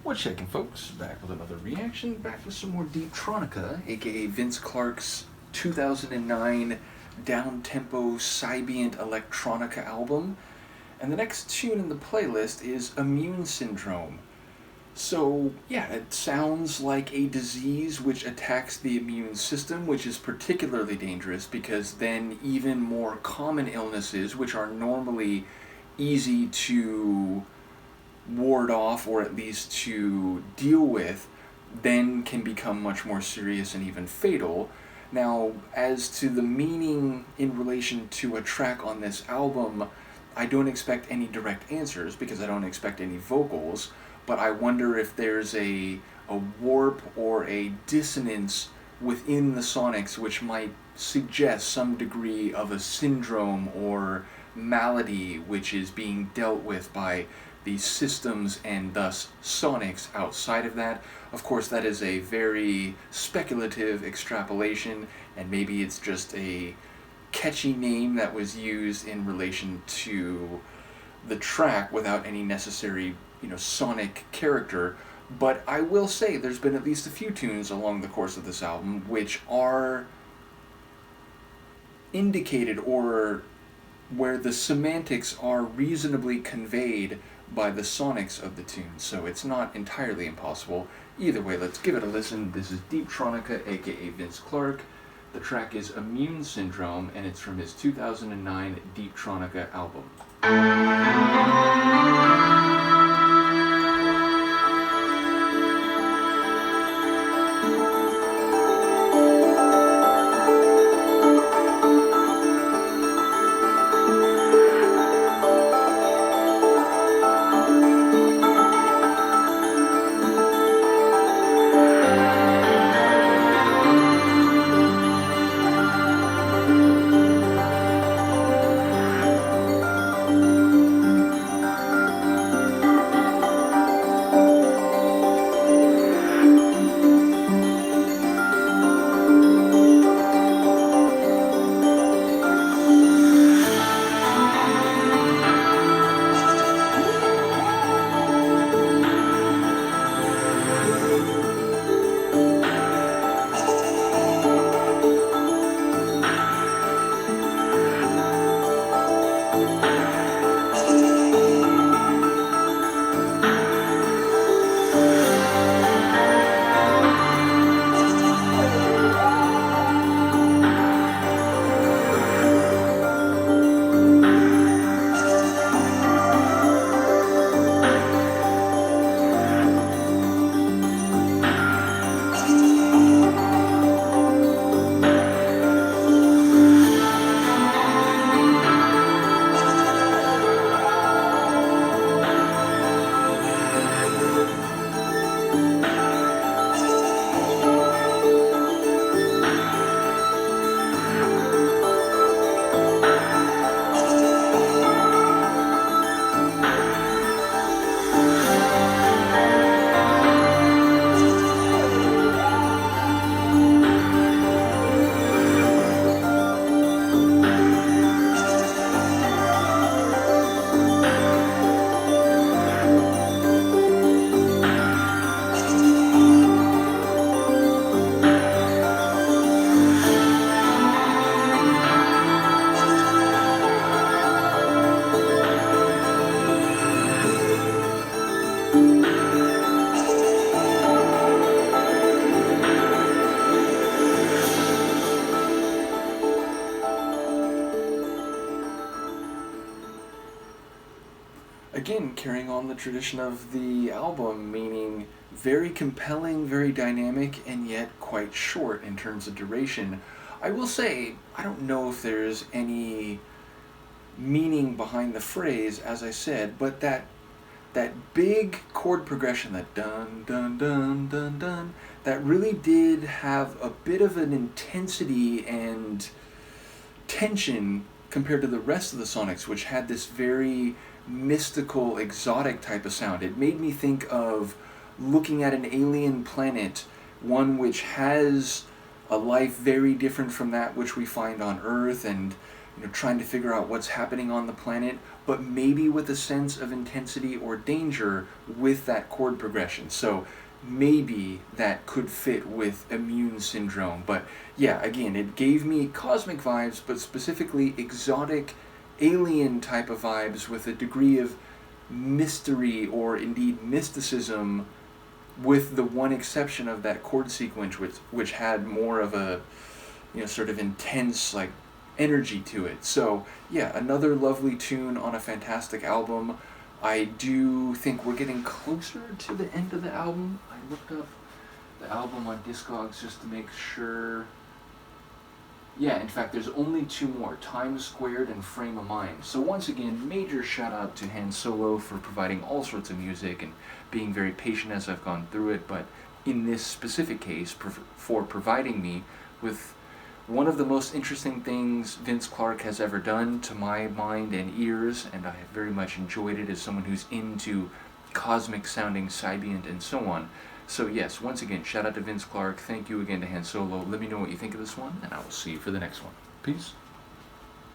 What's shaking, folks? Back with another reaction, back with some more Deeptronica, aka Vince Clarke's 2009 down-tempo Sybient electronica album. And the next tune in the playlist is Immune Syndrome. So, yeah, it sounds like a disease which attacks the immune system, which is particularly dangerous because then even more common illnesses, which are normally easy to ward off or at least to deal with, then can become much more serious and even fatal. Now, as to the meaning in relation to a track on this album, I don't expect any direct answers because I don't expect any vocals, but I wonder if there's a warp or a dissonance within the sonics which might suggest some degree of a syndrome or malady which is being dealt with by the systems and thus sonics outside of that. Of course, that is a very speculative extrapolation, and maybe it's just a catchy name that was used in relation to the track without any necessary, sonic character. But I will say there's been at least a few tunes along the course of this album which are indicated or where the semantics are reasonably conveyed by the sonics of the tune, so it's not entirely impossible. Either way, let's give it a listen. This is Deeptronica, aka Vince Clarke. The track is Immune Syndrome, and it's from his 2009 Deeptronica album. Again, carrying on the tradition of the album, meaning very compelling, very dynamic, and yet quite short in terms of duration. I will say, I don't know if there's any meaning behind the phrase, as I said, but that big chord progression, that dun dun dun dun dun, that really did have a bit of an intensity and tension compared to the rest of the sonics, which had this very mystical, exotic type of sound. It made me think of looking at an alien planet, one which has a life very different from that which we find on Earth, and trying to figure out what's happening on the planet, but maybe with a sense of intensity or danger with that chord progression. So maybe that could fit with immune syndrome. But yeah, again, it gave me cosmic vibes, but specifically exotic, alien type of vibes with a degree of mystery or indeed mysticism, with the one exception of that chord sequence, which had more of a sort of intense like energy to it. So yeah, another lovely tune on a fantastic album. I do think we're getting closer to the end of the album. I looked up the album on Discogs just to make sure. Yeah, in fact, there's only two more, Time Squared and Frame of Mind. So once again, major shout out to Han Solo for providing all sorts of music and being very patient as I've gone through it, but in this specific case, for providing me with one of the most interesting things Vince Clarke has ever done to my mind and ears, and I have very much enjoyed it as someone who's into cosmic sounding Sybient and so on. So yes, once again, shout out to Vince Clarke. Thank you again to Han Solo. Let me know what you think of this one, and I will see you for the next one. Peace.